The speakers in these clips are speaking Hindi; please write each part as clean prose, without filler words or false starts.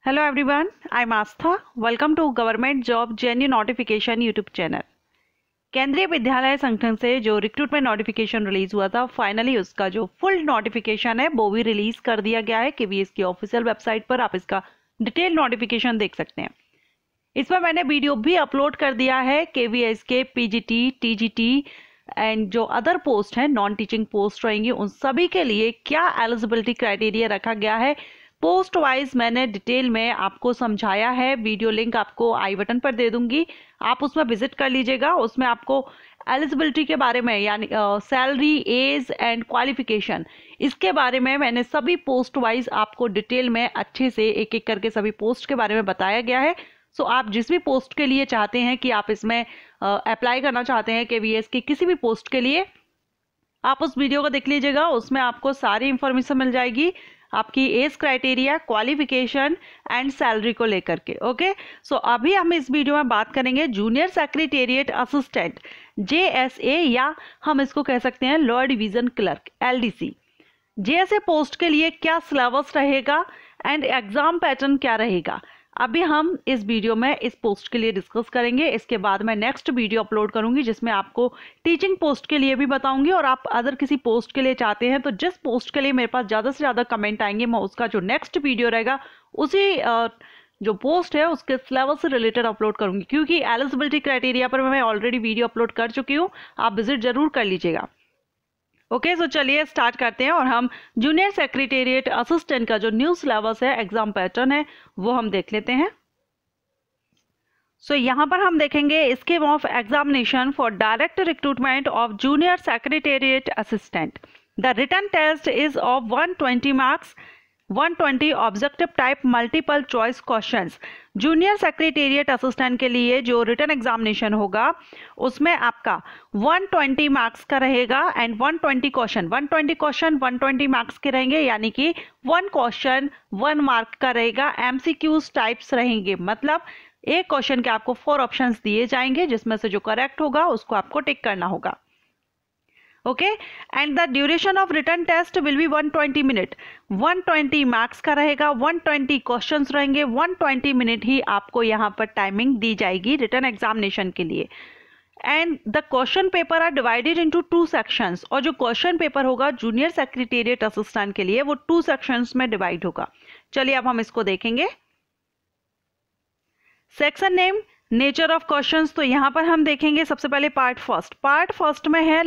Hello everyone, I'm Astha. Welcome to Government Job Genuine Notification YouTube channel. केंद्रीय विद्यालय संगठन से जो रिक्रूटमेंट नोटिफिकेशन रिलीज हुआ था, फाइनली उसका जो फुल नोटिफिकेशन है वो भी रिलीज कर दिया गया है। केवीएस की ऑफिशियल वेबसाइट पर आप इसका डिटेल नोटिफिकेशन देख सकते हैं। इसमें मैंने वीडियो भी अपलोड कर दिया है केवीएस के पीजीटी, टीजीटी एंड जो अदर पोस्ट हैं, नॉन टीचिंग पोस्ट रहेंगी, उन सभी के लिए क्या एलिजिबिलिटी क्राइटेरिया रखा गया है, पोस्ट वाइज मैंने डिटेल में आपको समझाया है। वीडियो लिंक आपको आई बटन पर दे दूंगी, आप उसमें विजिट कर लीजिएगा। उसमें आपको एलिजिबिलिटी के बारे में यानी सैलरी, एज एंड क्वालिफिकेशन, इसके बारे में मैंने सभी पोस्ट वाइज आपको डिटेल में अच्छे से एक एक करके सभी पोस्ट के बारे में बताया गया है। सो आप जिस भी पोस्ट के लिए चाहते हैं कि आप इसमें अप्लाई करना चाहते हैं केवीएस की किसी भी पोस्ट के लिए, आप उस वीडियो को देख लीजिएगा। उसमें आपको सारी इंफॉर्मेशन मिल जाएगी आपकी age criteria, qualification and salary को लेकर के। ओके, सो अभी हम इस वीडियो में बात करेंगे जूनियर सेक्रेटेरिएट असिस्टेंट जेएसए, या हम इसको कह सकते हैं lower division clerk LDC. JSA post के लिए क्या सिलेबस रहेगा एंड एग्जाम पैटर्न क्या रहेगा, अभी हम इस वीडियो में इस पोस्ट के लिए डिस्कस करेंगे। इसके बाद मैं नेक्स्ट वीडियो अपलोड करूंगी जिसमें आपको टीचिंग पोस्ट के लिए भी बताऊंगी, और आप अदर किसी पोस्ट के लिए चाहते हैं तो जिस पोस्ट के लिए मेरे पास ज़्यादा से ज़्यादा कमेंट आएंगे, मैं उसका जो नेक्स्ट वीडियो रहेगा उसी जो पोस्ट है उसके सिलेबस से रिलेटेड अपलोड करूंगी, क्योंकि एलिजिबिलिटी क्राइटेरिया पर मैं ऑलरेडी वीडियो अपलोड कर चुकी हूँ। आप विजिट जरूर कर लीजिएगा। ओके, सो चलिए स्टार्ट करते हैं और हम जूनियर सेक्रेटेरिएट असिस्टेंट का जो न्यू सिलेबस है, एग्जाम पैटर्न है, वो हम देख लेते हैं। सो यहाँ पर हम देखेंगे scheme of examination for direct recruitment of junior secretariat assistant. The written test is of 120 marks, 120 objective type multiple choice questions. Junior secretariat assistant के लिए जो रिटन एग्जामिनेशन होगा उसमें आपका 120 मार्क्स का रहेगा एंड 120 क्वेश्चन 120 मार्क्स के रहेंगे, यानी कि 1 क्वेश्चन 1 मार्क का रहेगा। एमसीक्यूज टाइप्स रहेंगे, मतलब एक क्वेश्चन के आपको 4 ऑप्शंस दिए जाएंगे जिसमें से जो करेक्ट होगा उसको आपको टिक करना होगा। Okay, and the duration of written test will be 120 minute. 120 marks का रहेगा, 120 क्वेश्चंस रहेंगे, 120 मिनट ही आपको यहाँ पर टाइमिंग दी जाएगी रिटन एग्जामिनेशन के लिए। And the question paper are divided into 2 sections, और जो क्वेश्चन पेपर होगा जूनियर सेक्रेटेरिएट असिस्टेंट के लिए वो 2 सेक्शंस में डिवाइड होगा। चलिए अब हम इसको देखेंगे। Section name, nature of questions, तो यहाँ पर हम देखेंगे सबसे पहले पार्ट फर्स्ट में है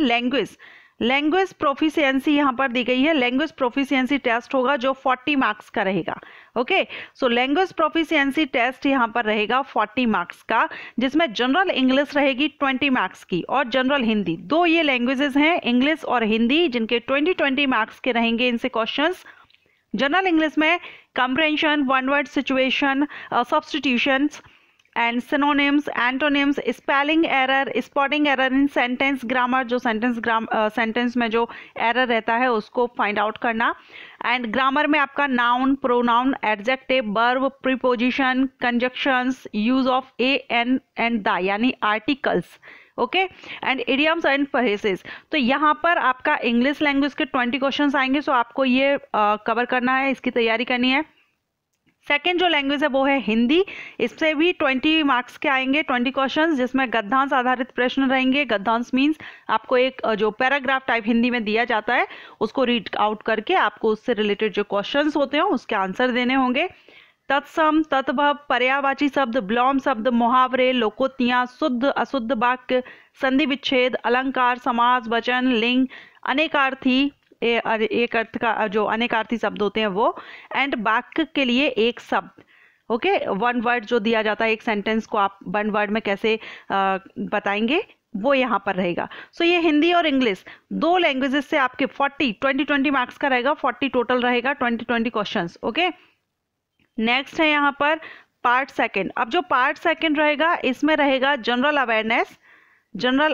लैंग्वेज प्रोफिशिएंसी यहाँ पर दी गई है। लैंग्वेज प्रोफिशिएंसी टेस्ट होगा जो 40 मार्क्स का रहेगा। Okay, so language proficiency test यहाँ पर रहेगा 40 मार्क्स का, जिसमें जनरल इंग्लिश रहेगी 20 मार्क्स की और जनरल हिंदी। 2 ये लैंग्वेजेस हैं, इंग्लिश और हिंदी, जिनके 20 मार्क्स के रहेंगे इनसे क्वेश्चंस। जनरल इंग्लिश में comprehension, one word situation, substitutions and synonyms, antonyms, spelling error, spotting error in sentence, grammar, जो सेंटेंस में जो एरर रहता है उसको फाइंड आउट करना। एंड ग्रामर में आपका noun, pronoun, adjective, verb, preposition, conjunctions, use of a, an and the, यानी articles. Okay, and idioms and phrases. तो यहाँ पर आपका इंग्लिश लैंग्वेज के 20 क्वेश्चंस आएंगे, सो आपको ये कवर करना है, इसकी तैयारी करनी है। सेकेंड जो लैंग्वेज है वो है हिंदी, इससे भी 20 मार्क्स के आएंगे 20 क्वेश्चंस, जिसमें गद्यांश आधारित प्रश्न रहेंगे। गद्यांश मीन्स आपको एक जो पैराग्राफ टाइप हिंदी में दिया जाता है उसको रीड आउट करके आपको उससे रिलेटेड जो क्वेश्चंस होते हैं उसके आंसर देने होंगे। तत्सम, तत्भव, पर्यायवाची शब्द, विलोम शब्द, मुहावरे, लोकोक्तियां, शुद्ध अशुद्ध वाक्य, संधि विच्छेद, अलंकार, समास, वचन, लिंग, अनेकार्थी, एक अर्थ का जो अनेकार्थी शब्द होते हैं वो, एंड वाक्य के लिए एक शब्द। ओके, 1 वर्ड जो दिया जाता है एक सेंटेंस को आप 1 वर्ड में कैसे बताएंगे वो यहाँ पर रहेगा। सो ये हिंदी और इंग्लिश 2 लैंग्वेजेस से आपके 20 मार्क्स का रहेगा, 40 टोटल रहेगा, 20 क्वेश्चंस। ओके, नेक्स्ट है यहाँ पर पार्ट सेकंड। अब जो पार्ट सेकंड रहेगा इसमें रहेगा जनरल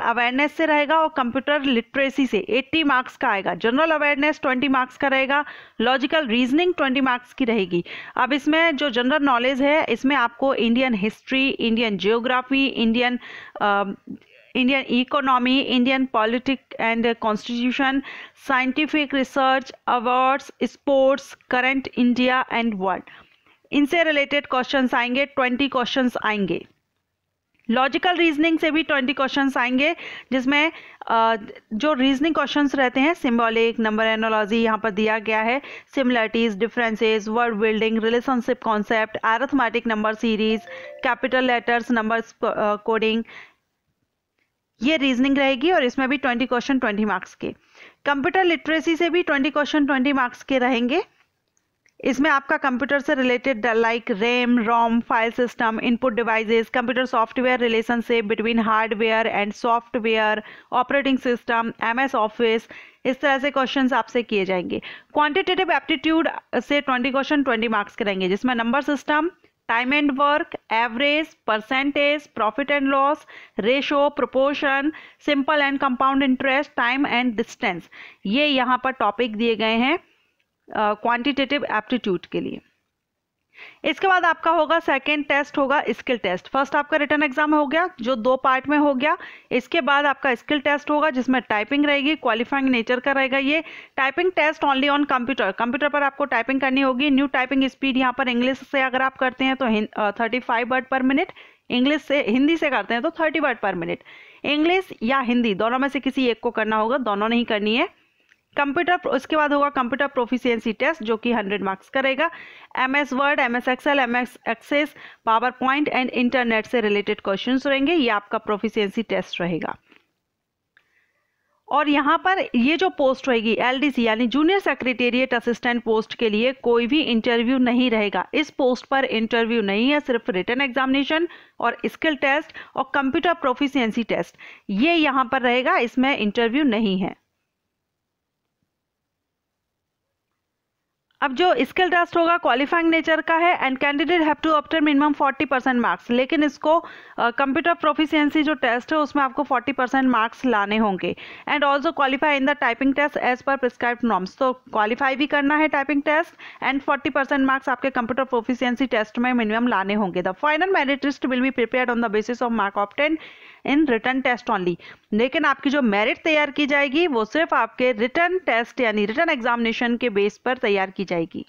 अवेयरनेस से रहेगा, और कंप्यूटर लिटरेसी से 80 मार्क्स का आएगा। जनरल अवेयरनेस 20 मार्क्स का रहेगा, लॉजिकल रीजनिंग 20 मार्क्स की रहेगी। अब इसमें जो जनरल नॉलेज है इसमें आपको Indian history, Indian geography, Indian economy, Indian politic and constitution, scientific research, awards, sports, current India and world, इनसे रिलेटेड क्वेश्चंस आएंगे, 20 क्वेश्चंस आएंगे। लॉजिकल रीजनिंग से भी 20 क्वेश्चंस आएंगे, जिसमें जो रीजनिंग क्वेश्चंस रहते हैं, सिंबॉलिक, नंबर एनालॉजी यहाँ पर दिया गया है, similarities, differences, word building, relationship concept, arithmetic number series, capital letters, numbers coding, ये रीजनिंग रहेगी और इसमें भी 20 क्वेश्चन 20 मार्क्स के। कंप्यूटर लिटरेसी से भी 20 क्वेश्चन 20 मार्क्स के रहेंगे। इसमें आपका कंप्यूटर से related like RAM, ROM, file system, input devices, computer software, relationship between hardware and software, operating system, MS office, इस तरह से क्वेश्चंस आपसे किए जाएंगे। क्वांटिटेटिव एप्टीट्यूड से 20 क्वेश्चन 20 मार्क्स के रहेंगे, जिसमें number system, time and work, average, percentage, profit and loss, ratio, proportion, simple and compound interest, time and distance, ये यहाँ पर टॉपिक दिए गए हैं क्वांटिटेटिव एप्टीट्यूड के लिए। इसके बाद आपका होगा सेकेंड टेस्ट, होगा स्किल टेस्ट। फर्स्ट आपका रिटन एग्जाम हो गया जो 2 पार्ट में हो गया। इसके बाद आपका स्किल टेस्ट होगा जिसमें टाइपिंग रहेगी, क्वालिफाइंग नेचर का रहेगा ये। Typing test only on computer, computer पर आपको टाइपिंग करनी होगी। न्यू टाइपिंग स्पीड यहाँ पर इंग्लिश से अगर आप करते हैं तो 35 वर्ड पर मिनट, इंग्लिश से हिंदी से करते हैं तो 30 वर्ड पर मिनट। इंग्लिश या हिंदी दोनों में से किसी एक को करना होगा, दोनों नहीं करनी है। कंप्यूटर, उसके बाद होगा कंप्यूटर प्रोफिशिएंसी टेस्ट जो कि 100 मार्क्स का रहेगा। MS Word, MS Excel, MS Access, power point and internet से रिलेटेड क्वेश्चंस रहेंगे, ये आपका प्रोफिशिएंसी टेस्ट रहेगा। और यहाँ पर ये जो पोस्ट रहेगी एलडीसी यानी जूनियर सेक्रेटेरिएट असिस्टेंट पोस्ट के लिए कोई भी इंटरव्यू नहीं रहेगा। इस पोस्ट पर इंटरव्यू नहीं है, सिर्फ रिटन एग्जामिनेशन और स्किल टेस्ट और कंप्यूटर प्रोफिशिएंसी टेस्ट, ये यहाँ पर रहेगा, इसमें इंटरव्यू नहीं है। अब जो स्किल टेस्ट होगा क्वालिफाइंग नेचर का है and candidate have to obtain minimum 40% marks, लेकिन इसको कंप्यूटर प्रोफिशिएंसी जो टेस्ट है उसमें आपको 40% मार्क्स लाने होंगे। And also qualify in the typing test as per prescribed norms, तो क्वालिफाई भी करना है टाइपिंग टेस्ट एंड 40% मार्क्स आपके कंप्यूटर प्रोफिशिएंसी टेस्ट में मिनिमम लाने होंगे। The final merit list will be prepared on the basis of mark obtain in written test only, लेकिन आपकी जो मेरिट तैयार की जाएगी वो सिर्फ आपके रिटन टेस्ट यानी रिटन एग्जामिनेशन के बेस पर तैयार की जाएगी।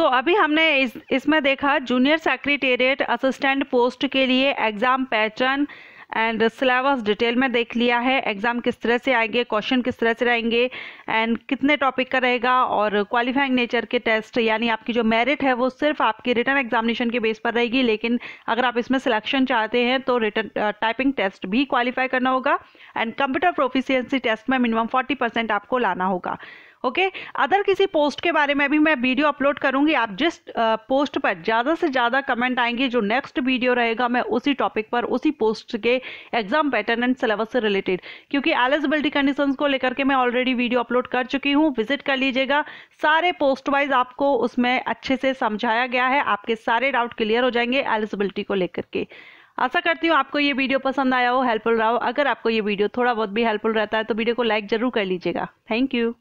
अभी हमने इसमें देखा जूनियर सेक्रेटेरिएट असिस्टेंट पोस्ट के लिए exam pattern and syllabus detail में देख लिया है। एग्जाम किस तरह से आएंगे, क्वेश्चन किस तरह से रहेंगे एंड कितने टॉपिक का रहेगा, और क्वालिफाइंग नेचर के टेस्ट यानी आपकी जो मेरिट है वो सिर्फ आपकी रिटन एग्जामिनेशन के बेस पर रहेगी, लेकिन अगर आप इसमें सिलेक्शन चाहते हैं तो रिटन टाइपिंग टेस्ट भी क्वालिफाई करना होगा एंड कंप्यूटर प्रोफिशिएंसी टेस्ट में मिनिमम 40% आपको लाना होगा। ओके, अदर किसी पोस्ट के बारे में भी मैं वीडियो अपलोड करूंगी। आप जिस पोस्ट पर ज़्यादा से ज़्यादा कमेंट आएंगे, जो नेक्स्ट वीडियो रहेगा मैं उसी टॉपिक पर, उसी पोस्ट के एग्जाम पैटर्न एंड सिलेबस से रिलेटेड, क्योंकि एलिजिबिलिटी कंडीशंस को लेकर के मैं ऑलरेडी वीडियो अपलोड कर चुकी हूं, विजिट कर लीजिएगा। सारे पोस्ट वाइज आपको उसमें अच्छे से समझाया गया है, आपके सारे डाउट क्लियर हो जाएंगे एलिजिबिलिटी को लेकर के। आशा करती हूँ आपको ये वीडियो पसंद आया हो, हेल्पफुल रहा हो। अगर आपको ये वीडियो थोड़ा बहुत भी हेल्पफुल रहता है तो वीडियो को लाइक जरूर कर लीजिएगा। Thank you.